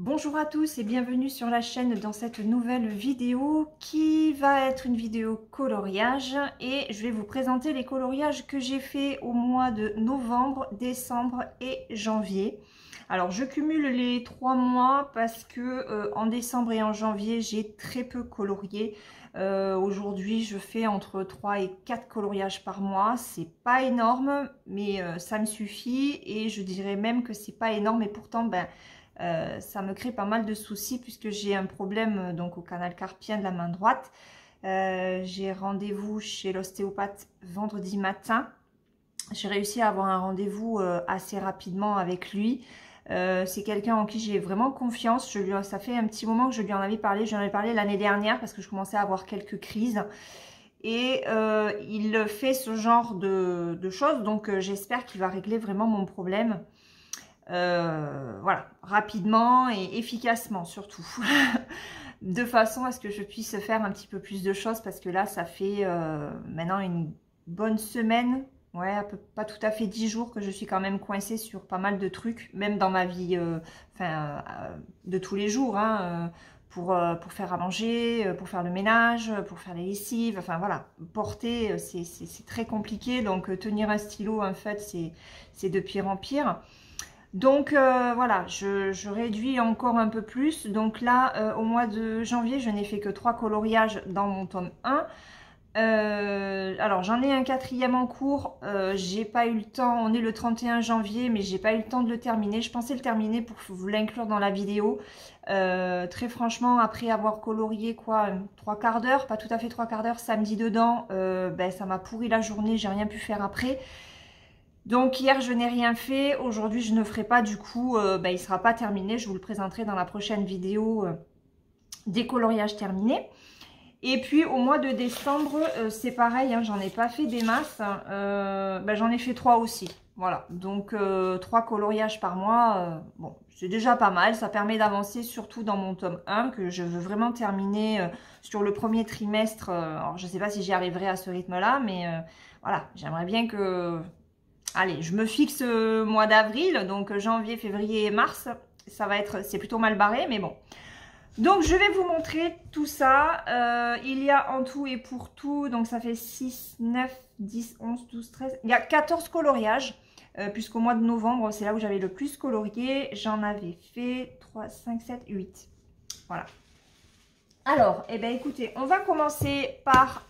Bonjour à tous et bienvenue sur la chaîne dans cette nouvelle vidéo qui va être une vidéo coloriage et je vais vous présenter les coloriages que j'ai fait au mois de novembre, décembre et janvier. Alors je cumule les 3 mois parce que en décembre et en janvier j'ai très peu colorié. Aujourd'hui je fais entre 3 et 4 coloriages par mois, c'est pas énorme mais ça me suffit et je dirais même que c'est pas énorme et pourtant ça me crée pas mal de soucis puisque j'ai un problème donc au canal carpien de la main droite. J'ai rendez-vous chez l'ostéopathe vendredi matin. J'ai réussi à avoir un rendez-vous assez rapidement avec lui. C'est quelqu'un en qui j'ai vraiment confiance. Ça fait un petit moment que je lui en avais parlé. Je lui en avais parlé l'année dernière parce que je commençais à avoir quelques crises. Et il fait ce genre de choses. Donc j'espère qu'il va régler vraiment mon problème. Voilà, rapidement et efficacement surtout. De façon à ce que je puisse faire un petit peu plus de choses parce que là, ça fait maintenant une bonne semaine. Ouais, pas tout à fait 10 jours que je suis quand même coincée sur pas mal de trucs, même dans ma vie de tous les jours, hein, pour faire à manger, pour faire le ménage, pour faire les lessives, enfin voilà, porter, c'est très compliqué, donc tenir un stylo, en fait, c'est de pire en pire. Donc voilà, je réduis encore un peu plus. Donc là, au mois de janvier, je n'ai fait que 3 coloriages dans mon tome 1. Alors j'en ai un quatrième en cours, j'ai pas eu le temps, on est le 31 janvier mais j'ai pas eu le temps de le terminer. Je pensais le terminer pour vous l'inclure dans la vidéo. Très franchement, après avoir colorié quoi, 3/4 d'heure, pas tout à fait 3/4 d'heure, samedi dedans, ça m'a pourri la journée, j'ai rien pu faire après. Donc hier je n'ai rien fait, aujourd'hui je ne ferai pas, du coup il ne sera pas terminé, je vous le présenterai dans la prochaine vidéo des coloriages terminés. Et puis au mois de décembre c'est pareil, hein, j'en ai pas fait des masses, j'en ai fait 3 aussi. Voilà, donc 3 coloriages par mois, bon c'est déjà pas mal, ça permet d'avancer surtout dans mon tome 1 que je veux vraiment terminer sur le premier trimestre. Alors je sais pas si j'y arriverai à ce rythme là, mais voilà, j'aimerais bien que... Allez, je me fixe mois d'avril, donc janvier, février et mars, ça va être, c'est plutôt mal barré, mais bon. Donc je vais vous montrer tout ça. Il y a en tout et pour tout, donc ça fait 6, 9, 10, 11, 12, 13, il y a 14 coloriages, puisqu'au mois de novembre, c'est là où j'avais le plus colorié. J'en avais fait 3, 5, 7, 8. Voilà. Alors, eh bien écoutez, on va commencer par...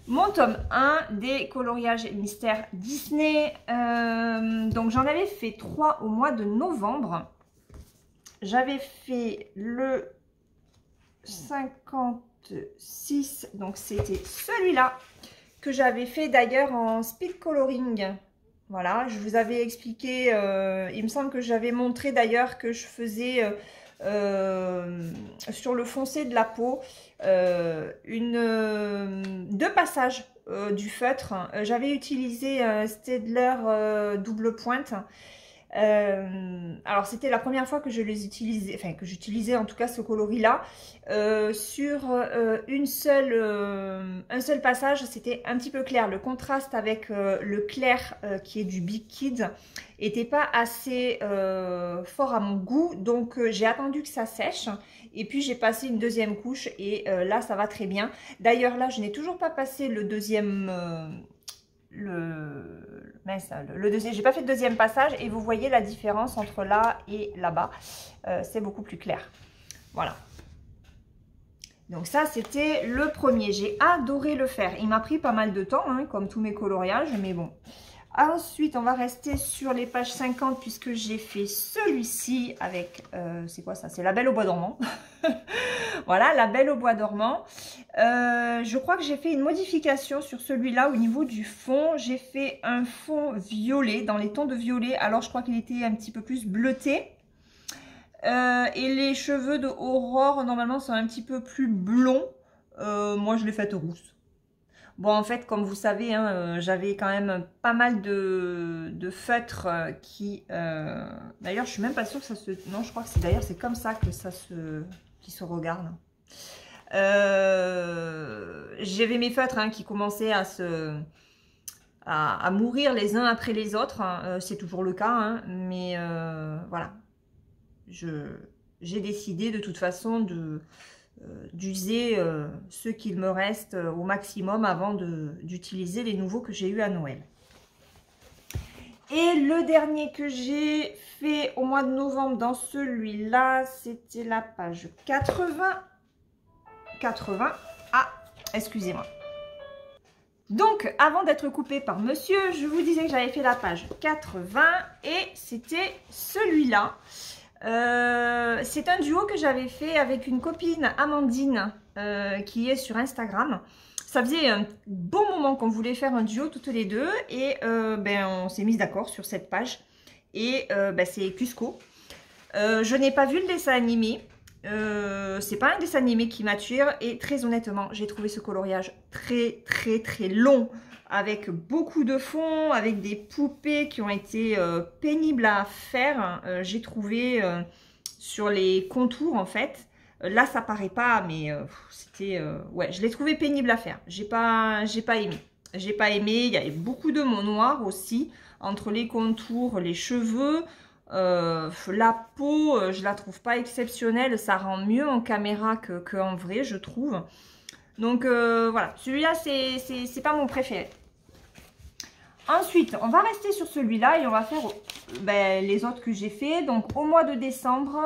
mon tome 1 des coloriages mystères Disney. Donc j'en avais fait 3 au mois de novembre. J'avais fait le 56, donc c'était celui-là que j'avais fait d'ailleurs en speed coloring. Voilà, je vous avais expliqué, il me semble que j'avais montré d'ailleurs que je faisais... sur le foncé de la peau deux passages du feutre. J'avais utilisé Staedtler double pointe. Alors c'était la première fois que je les utilisais, enfin que j'utilisais en tout cas ce coloris là sur un seul passage. C'était un petit peu clair, le contraste avec le clair qui est du Big Kid était pas assez fort à mon goût, donc j'ai attendu que ça sèche et puis j'ai passé une deuxième couche et là ça va très bien. D'ailleurs là je n'ai toujours pas passé le deuxième deuxième, j'ai pas fait de deuxième passage et vous voyez la différence entre là et là-bas, c'est beaucoup plus clair. Voilà. Donc ça c'était le premier, j'ai adoré le faire. Il m'a pris pas mal de temps, hein, comme tous mes coloriages, mais bon. Ensuite, on va rester sur les pages 50 puisque j'ai fait celui-ci avec, c'est quoi ça? C'est La Belle au bois dormant. Voilà, La Belle au bois dormant. Je crois que j'ai fait une modification sur celui-là au niveau du fond. J'ai fait un fond violet, dans les tons de violet. Alors, je crois qu'il était un petit peu plus bleuté. Et les cheveux de Aurore, normalement, sont un petit peu plus blonds. Moi, je l'ai faite rousse. Bon, en fait, comme vous savez, hein, j'avais quand même pas mal de feutres qui... D'ailleurs, je suis même pas sûre que ça se... Non, je crois que c'est d'ailleurs, c'est comme ça que ça se... qui se regarde. J'avais mes feutres hein, qui commençaient à mourir les uns après les autres. Hein. C'est toujours le cas, hein, mais voilà. j'ai décidé de toute façon d'user ce qu'il me reste au maximum avant d'utiliser les nouveaux que j'ai eu à Noël. Et le dernier que j'ai fait au mois de novembre dans celui-là, c'était la page 80. Ah, excusez-moi. Donc, avant d'être coupée par monsieur, je vous disais que j'avais fait la page 80 et c'était celui-là. C'est un duo que j'avais fait avec une copine, Amandine, qui est sur Instagram. Ça faisait un bon moment qu'on voulait faire un duo toutes les deux et on s'est mis d'accord sur cette page. Et c'est Cusco. Je n'ai pas vu le dessin animé. C'est pas un dessin animé qui m'attire et très honnêtement j'ai trouvé ce coloriage très long avec beaucoup de fond, avec des poupées qui ont été pénibles à faire. J'ai trouvé sur les contours en fait, là ça paraît pas mais c'était ouais, je l'ai trouvé pénible à faire. J'ai pas aimé, il y avait beaucoup de mon noir aussi entre les contours, les cheveux. La peau, je la trouve pas exceptionnelle, ça rend mieux en caméra que en vrai, je trouve. Donc voilà, celui-là, c'est pas mon préféré. Ensuite, on va rester sur celui-là et on va faire les autres que j'ai fait. Donc au mois de décembre,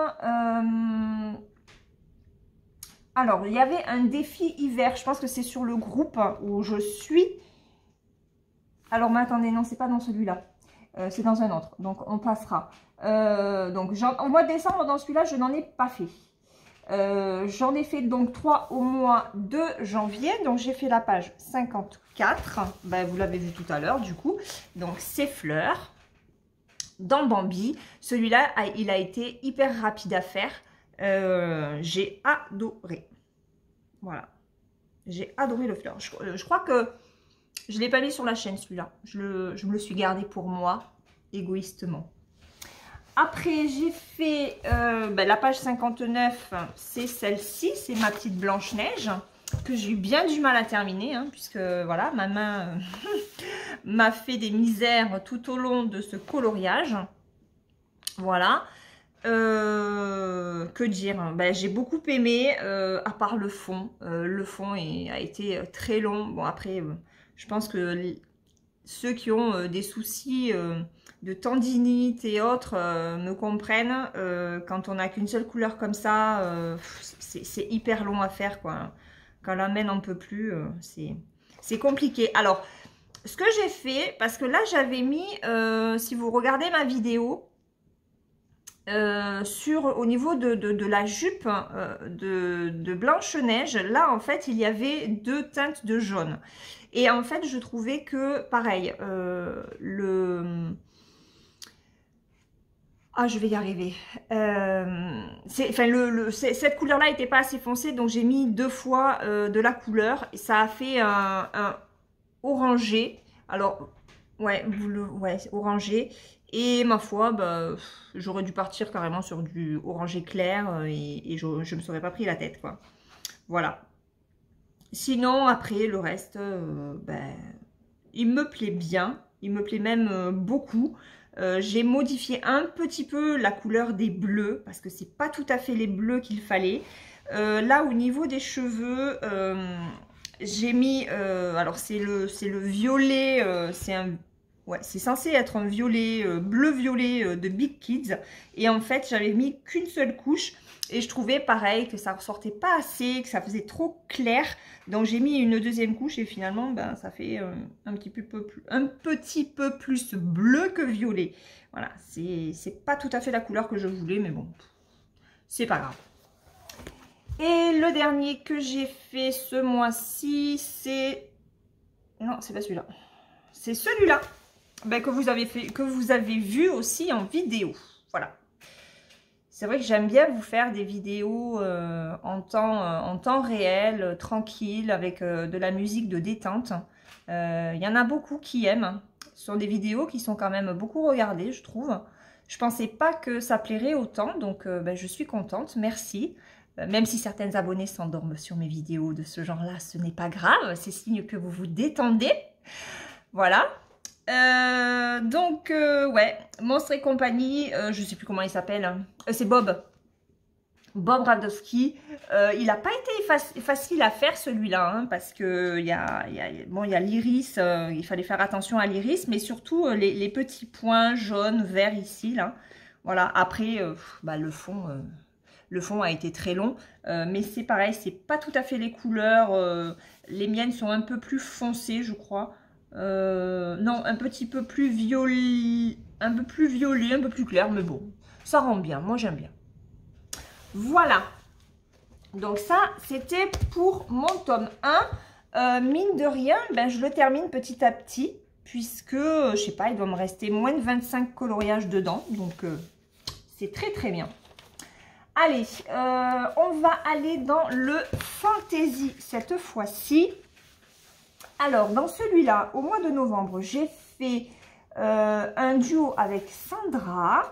alors il y avait un défi hiver, je pense que c'est sur le groupe où je suis. Alors mais attendez, non, c'est pas dans celui-là. C'est dans un autre, donc on passera. Donc au mois de décembre, dans celui-là, je n'en ai pas fait. J'en ai fait donc 3 au mois de janvier. Donc j'ai fait la page 54. Vous l'avez vu tout à l'heure du coup. Donc c'est fleurs dans Bambi. Celui-là, il a été hyper rapide à faire. J'ai adoré. Voilà. J'ai adoré le fleur. Je crois que je ne l'ai pas mis sur la chaîne celui-là. Je me le suis gardé pour moi, égoïstement. Après, j'ai fait la page 59, c'est celle-ci, c'est ma petite Blanche-Neige, que j'ai eu bien du mal à terminer, hein, puisque voilà, ma main m'a fait des misères tout au long de ce coloriage. Voilà. Que dire, j'ai beaucoup aimé, à part le fond. Le fond a été très long. Bon, après, je pense que ceux qui ont des soucis de tendinite et autres me comprennent. Quand on n'a qu'une seule couleur comme ça, c'est hyper long à faire, quoi. Quand la main n'en peut plus, c'est compliqué. Alors, ce que j'ai fait, parce que là, j'avais mis, si vous regardez ma vidéo, au niveau de la jupe de Blanche-Neige, là, en fait, il y avait 2 teintes de jaune. Et en fait, je trouvais que, pareil, ah, je vais y arriver. Cette couleur-là n'était pas assez foncée, donc j'ai mis 2 fois de la couleur. Et ça a fait un orangé. Alors, ouais, orangé. Et ma foi, j'aurais dû partir carrément sur du orangé clair et je ne me serais pas pris la tête, quoi. Voilà. Sinon, après, le reste, il me plaît bien. Il me plaît même beaucoup. J'ai modifié un petit peu la couleur des bleus parce que c'est pas tout à fait les bleus qu'il fallait. Là, au niveau des cheveux, j'ai mis... alors, c'est le violet, c'est censé être un violet, bleu-violet de Big Kids. Et en fait, j'avais mis qu'une seule couche. Et je trouvais pareil que ça ressortait pas assez, que ça faisait trop clair. Donc j'ai mis une deuxième couche et finalement ça fait un petit peu plus bleu que violet. Voilà, c'est pas tout à fait la couleur que je voulais, mais bon, c'est pas grave. Et le dernier que j'ai fait ce mois-ci, c'est... Non, c'est pas celui-là. C'est celui-là que vous avez vu aussi en vidéo. Voilà. C'est vrai que j'aime bien vous faire des vidéos en temps réel, tranquille, avec de la musique de détente. Il y en a beaucoup qui aiment. Ce sont des vidéos qui sont quand même beaucoup regardées, je trouve. Je ne pensais pas que ça plairait autant, donc je suis contente, merci. Même si certaines abonnés s'endorment sur mes vidéos de ce genre-là, ce n'est pas grave, c'est signe que vous vous détendez. Voilà. Ouais, Monstres et compagnie, je sais plus comment il s'appelle. Hein. C'est Bob. Bob Radowski. Il n'a pas été facile à faire celui-là, hein, parce que il y a l'iris, il fallait faire attention à l'iris, mais surtout les petits points jaunes, verts ici, là. Voilà, après, le fond a été très long, mais c'est pareil, c'est pas tout à fait les couleurs. Les miennes sont un peu plus foncées, je crois. Non, un petit peu plus violet, un peu plus clair, mais bon, ça rend bien, moi j'aime bien. Voilà, donc ça c'était pour mon tome 1. Mine de rien, ben, je le termine petit à petit, puisque, je sais pas, il doit me rester moins de 25 coloriages dedans, donc c'est très très bien. Allez, on va aller dans le fantasy cette fois-ci. Alors, dans celui-là, au mois de novembre, j'ai fait un duo avec Sandra,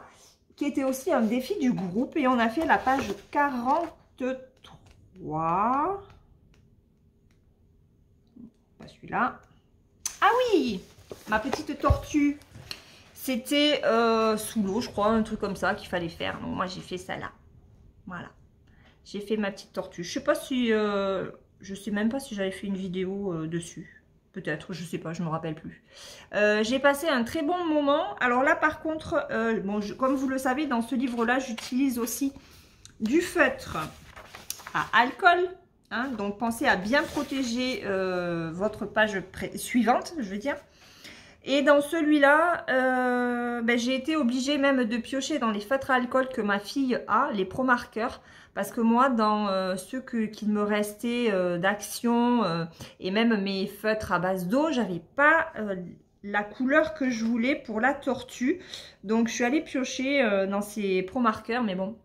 qui était aussi un défi du groupe. Et on a fait la page 43. Pas celui-là. Ah oui, ma petite tortue. C'était sous l'eau, je crois, un truc comme ça qu'il fallait faire. Donc, moi, j'ai fait ça là. Voilà. J'ai fait ma petite tortue. Je sais pas si... je sais même pas si j'avais fait une vidéo dessus. Peut-être, je sais pas, je me rappelle plus. J'ai passé un très bon moment. Alors là, par contre, comme vous le savez, dans ce livre-là, j'utilise aussi du feutre à alcool. Hein, donc, pensez à bien protéger votre page suivante, je veux dire. Et dans celui-là, j'ai été obligée même de piocher dans les feutres à alcool que ma fille a, les Pro Markers. Parce que moi, dans ceux qu'il me restait d'Action et même mes feutres à base d'eau, j'avais pas la couleur que je voulais pour la tortue. Donc, je suis allée piocher dans ces Pro Markers. Mais bon,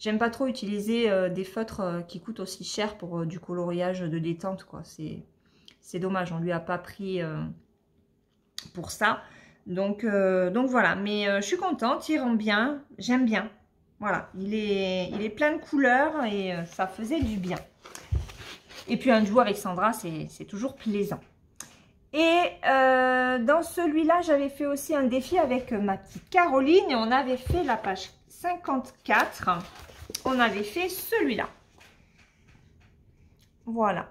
j'aime pas trop utiliser des feutres qui coûtent aussi cher pour du coloriage de détente, quoi. C'est dommage, on lui a pas pris pour ça. Donc voilà, mais je suis contente, il rend bien, j'aime bien. Voilà, il est plein de couleurs et ça faisait du bien. Et puis un duo avec Sandra, c'est toujours plaisant. Et dans celui-là, j'avais fait aussi un défi avec ma petite Caroline. Et on avait fait la page 54. On avait fait celui-là. Voilà.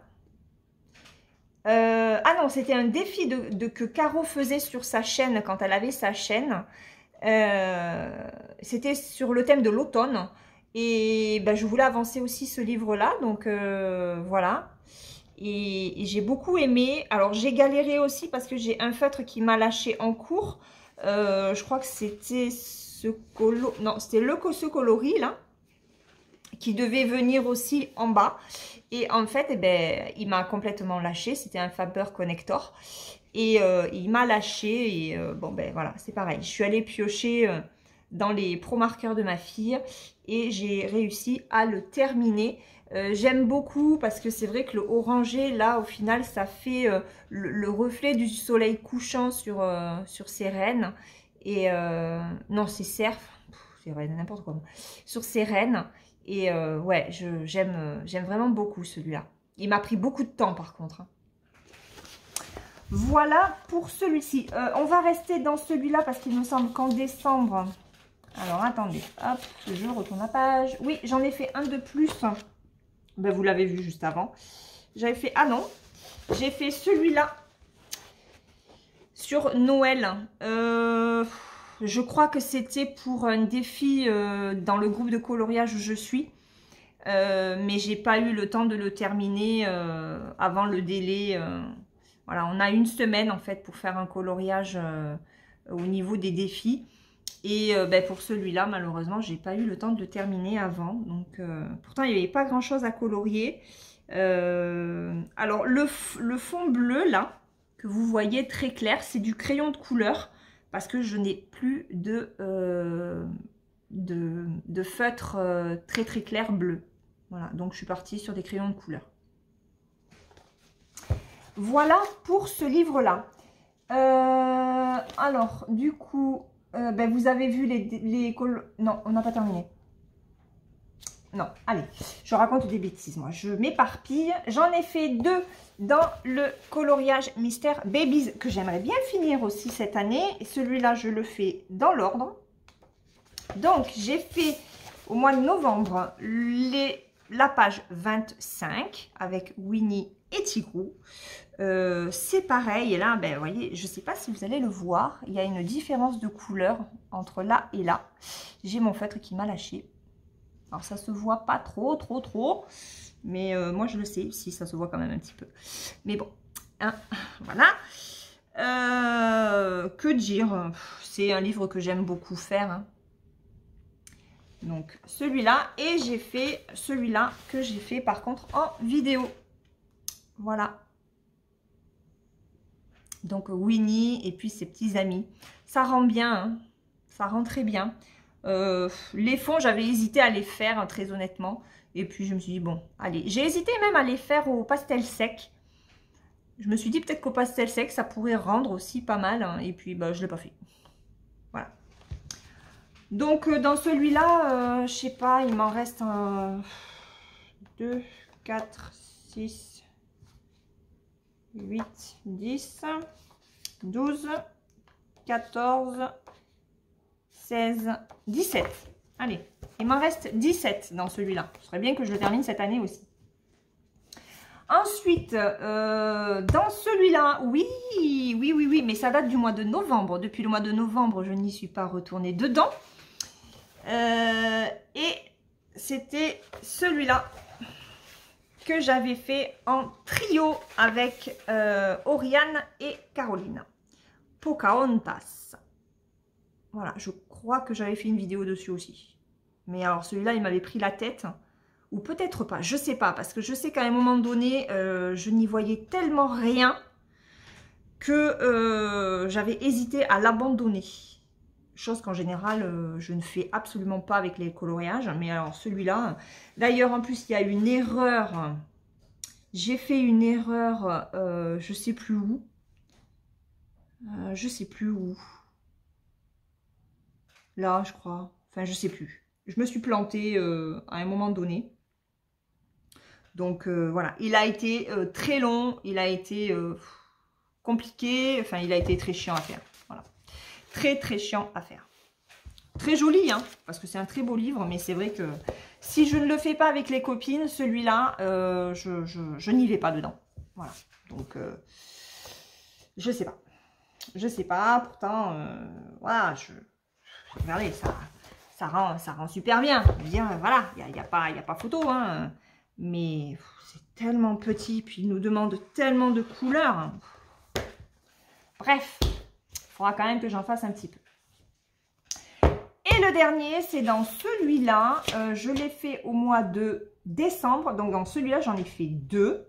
Ah non, c'était un défi que Caro faisait sur sa chaîne quand elle avait sa chaîne. C'était sur le thème de l'automne. Et ben, je voulais avancer aussi ce livre-là. Donc voilà. Et j'ai beaucoup aimé. Alors j'ai galéré aussi parce que j'ai un feutre qui m'a lâché en cours. Je crois que c'était ce coloris là, qui devait venir aussi en bas. Et en fait, eh ben, il m'a complètement lâché. C'était un Faber Connector. Et il m'a lâché. Et bon, ben voilà, c'est pareil. Je suis allée piocher dans les Pro Markers de ma fille. Et j'ai réussi à le terminer. J'aime beaucoup parce que c'est vrai que le orangé, là, au final, ça fait le reflet du soleil couchant sur ses rênes. Et non, c'est cerf. C'est n'importe quoi. Sur ses rênes. Et ouais, j'aime vraiment beaucoup celui-là. Il m'a pris beaucoup de temps par contre. Voilà pour celui-ci. On va rester dans celui-là parce qu'il me semble qu'en décembre... Alors attendez, hop, je retourne la page. Oui, j'en ai fait un de plus. Ben, vous l'avez vu juste avant. J'avais fait... Ah non, j'ai fait celui-là sur Noël. Je crois que c'était pour un défi dans le groupe de coloriage où je suis. Mais j'ai pas eu le temps de le terminer avant le délai. Voilà, on a une semaine en fait pour faire un coloriage au niveau des défis. Et ben, pour celui-là, malheureusement, j'ai pas eu le temps de le terminer avant. Donc, pourtant, il n'y avait pas grand-chose à colorier. Alors, le fond bleu, là, que vous voyez très clair, c'est du crayon de couleur. Parce que je n'ai plus de feutre très très clair bleu. Voilà, donc je suis partie sur des crayons de couleur. Voilà pour ce livre-là. Alors, du coup, ben, vous avez vu les non, on n'a pas terminé. Non, allez, je raconte des bêtises, moi. Je m'éparpille. J'en ai fait 2 dans le coloriage Mystère Babies, que j'aimerais bien finir aussi cette année. Et celui-là, je le fais dans l'ordre. Donc, j'ai fait au mois de novembre la page 25 avec Winnie et Tigrou. C'est pareil, et là, ben, vous voyez, je ne sais pas si vous allez le voir, il y a une différence de couleur entre là et là. J'ai mon feutre qui m'a lâché. Alors, ça se voit pas trop, mais moi, je le sais, si ça se voit quand même un petit peu. Mais bon, hein, voilà. Que dire? C'est un livre que j'aime beaucoup faire, hein. Donc, celui-là, et j'ai fait celui-là que j'ai fait, par contre, en vidéo. Voilà. Donc Winnie et puis ses petits amis. Ça rend bien, hein. Ça rend très bien. Les fonds, j'avais hésité à les faire, hein, très honnêtement. Et puis je me suis dit, bon, allez. J'ai hésité même à les faire au pastel sec. Je me suis dit peut-être qu'au pastel sec, ça pourrait rendre aussi pas mal, hein. Et puis, bah, je ne l'ai pas fait. Voilà. Donc dans celui-là, je sais pas, il m'en reste 2, 4, 6, 8, 10... 12, 14, 16, 17. Allez, il m'en reste 17 dans celui-là. Ce serait bien que je le termine cette année aussi. Ensuite, dans celui-là, oui, mais ça date du mois de novembre. Depuis le mois de novembre, je n'y suis pas retournée dedans. Et c'était celui-là que j'avais fait en trio avec Oriane et Caroline. Pocahontas. Voilà, je crois que j'avais fait une vidéo dessus aussi. Mais alors celui-là, il m'avait pris la tête. Ou peut-être pas, je sais pas. Parce que je sais qu'à un moment donné, je n'y voyais tellement rien que j'avais hésité à l'abandonner. Chose qu'en général, je ne fais absolument pas avec les coloriages. Mais alors celui-là, d'ailleurs en plus, il y a une erreur. J'ai fait une erreur, je sais plus où. Je sais plus où. Là, je crois. Enfin, je sais plus. Je me suis plantée à un moment donné. Donc, voilà. Il a été très long. Il a été compliqué. Enfin, il a été très chiant à faire. Voilà. Très chiant à faire. Très joli, hein. Parce que c'est un très beau livre. Mais c'est vrai que si je ne le fais pas avec les copines, celui-là, je n'y vais pas dedans. Voilà. Donc, je sais pas. Je sais pas, pourtant, voilà, regardez, ça rend super bien. Je veux dire, voilà, il n'y a pas photo, hein. Mais c'est tellement petit, puis il nous demande tellement de couleurs. Bref, il faudra quand même que j'en fasse un petit peu. Et le dernier, c'est dans celui-là. Je l'ai fait au mois de décembre. Donc, dans celui-là, j'en ai fait 2.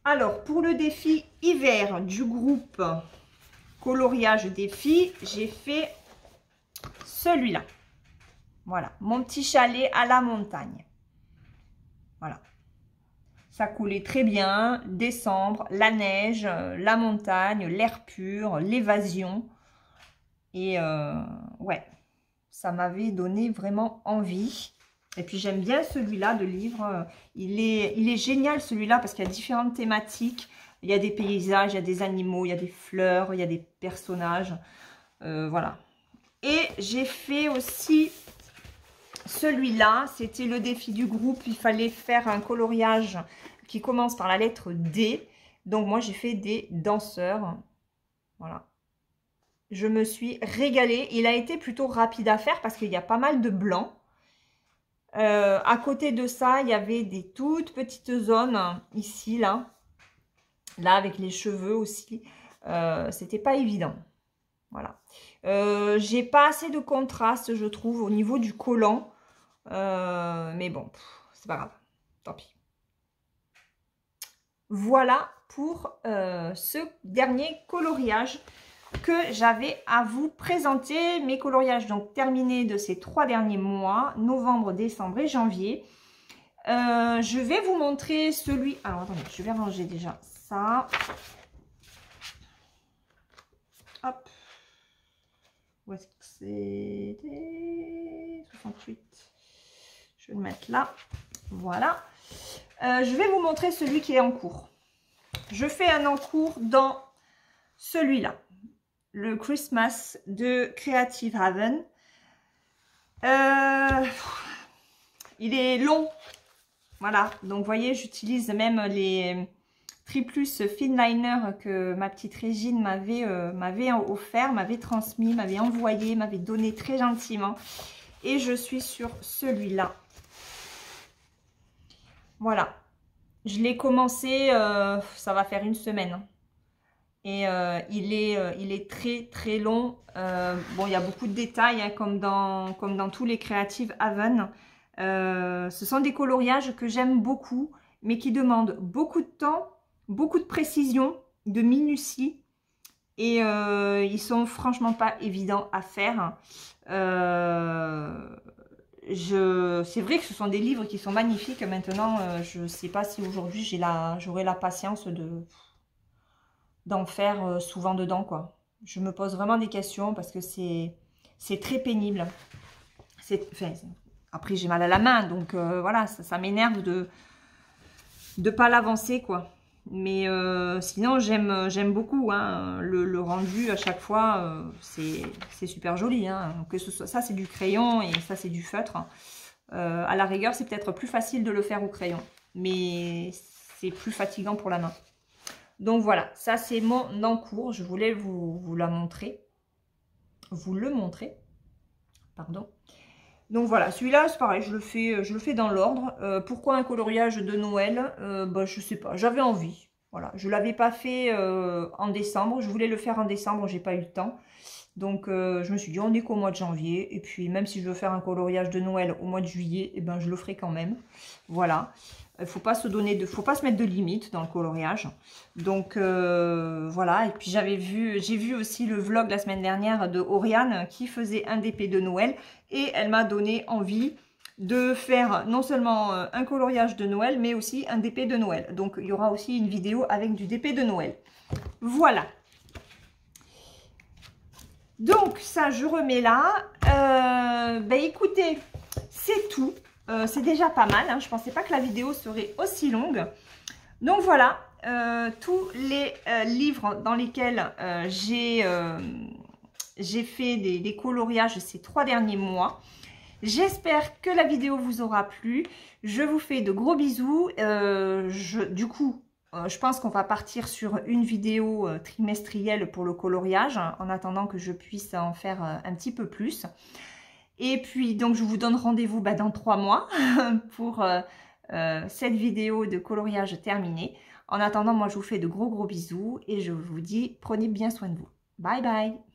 Alors, pour le défi hiver du groupe coloriage défi, j'ai fait celui-là. Voilà, mon petit chalet à la montagne. Voilà. Ça coulait très bien. Décembre, la neige, la montagne, l'air pur, l'évasion. Et ouais, ça m'avait donné vraiment envie. Et puis j'aime bien celui-là de livre. Il est génial celui-là parce qu'il y a différentes thématiques. Il y a des paysages, il y a des animaux, il y a des fleurs, il y a des personnages. Voilà. Et j'ai fait aussi celui-là. C'était le défi du groupe. Il fallait faire un coloriage qui commence par la lettre D. Donc moi j'ai fait des danseurs. Voilà. Je me suis régalée. Il a été plutôt rapide à faire parce qu'il y a pas mal de blanc. À côté de ça, il y avait des toutes petites zones ici, là avec les cheveux aussi. C'était pas évident. Voilà. J'ai pas assez de contraste, je trouve, au niveau du collant. Mais bon, c'est pas grave. Tant pis. Voilà pour ce dernier coloriage que j'avais à vous présenter. Mes coloriages donc terminés de ces 3 derniers mois, novembre, décembre et janvier. Je vais vous montrer celui... Alors attendez, je vais ranger déjà ça. Hop. Où est-ce que c'était? 68. Je vais le mettre là. Voilà. Je vais vous montrer celui qui est en cours. Je fais un encours dans celui-là. Le Christmas de Creative Haven. Il est long. Voilà. Donc, vous voyez, j'utilise même les Triplus Finliner que ma petite Régine m'avait offert, m'avait transmis, m'avait envoyé, m'avait donné très gentiment. Et je suis sur celui-là. Voilà. Je l'ai commencé, ça va faire une semaine. Et il est très très long. Bon, il y a beaucoup de détails, hein, comme dans tous les Creative Haven. Ce sont des coloriages que j'aime beaucoup, mais qui demandent beaucoup de temps, beaucoup de précision, de minutie. Et ils sont franchement pas évidents à faire. C'est vrai que ce sont des livres qui sont magnifiques. Maintenant, je ne sais pas si aujourd'hui j'aurai la patience d'en faire souvent dedans, quoi. Je me pose vraiment des questions parce que c'est très pénible. Après, j'ai mal à la main, donc voilà, ça m'énerve de ne pas l'avancer, quoi. Mais sinon, j'aime beaucoup, hein, le rendu à chaque fois, c'est super joli, hein, que ce soit, ça c'est du crayon et ça c'est du feutre. À la rigueur, c'est peut-être plus facile de le faire au crayon, mais c'est plus fatigant pour la main. Donc voilà, ça c'est mon encours, je voulais vous la montrer, pardon. Donc voilà, celui-là c'est pareil, je le fais dans l'ordre. Pourquoi un coloriage de Noël? Bah, je sais pas, j'avais envie. Voilà, je ne l'avais pas fait en décembre, je voulais le faire en décembre, j'ai pas eu le temps. Donc je me suis dit, on est qu'au mois de janvier, et puis même si je veux faire un coloriage de Noël au mois de juillet, eh ben, je le ferai quand même. Voilà, il faut pas se mettre de limite dans le coloriage. Donc voilà, et puis j'ai vu aussi le vlog la semaine dernière de Oriane qui faisait un DP de Noël, et elle m'a donné envie de faire non seulement un coloriage de Noël, mais aussi un DP de Noël. Donc il y aura aussi une vidéo avec du DP de Noël. Voilà. Donc ça, je remets là. Ben écoutez, c'est tout. C'est déjà pas mal, hein. Je ne pensais pas que la vidéo serait aussi longue. Donc voilà, tous les livres dans lesquels j'ai fait des coloriages ces 3 derniers mois. J'espère que la vidéo vous aura plu. Je vous fais de gros bisous. Du coup, je pense qu'on va partir sur une vidéo trimestrielle pour le coloriage, en attendant que je puisse en faire un petit peu plus. Et puis, donc, je vous donne rendez-vous dans 3 mois pour cette vidéo de coloriage terminée. En attendant, moi, je vous fais de gros bisous et je vous dis, prenez bien soin de vous. Bye bye!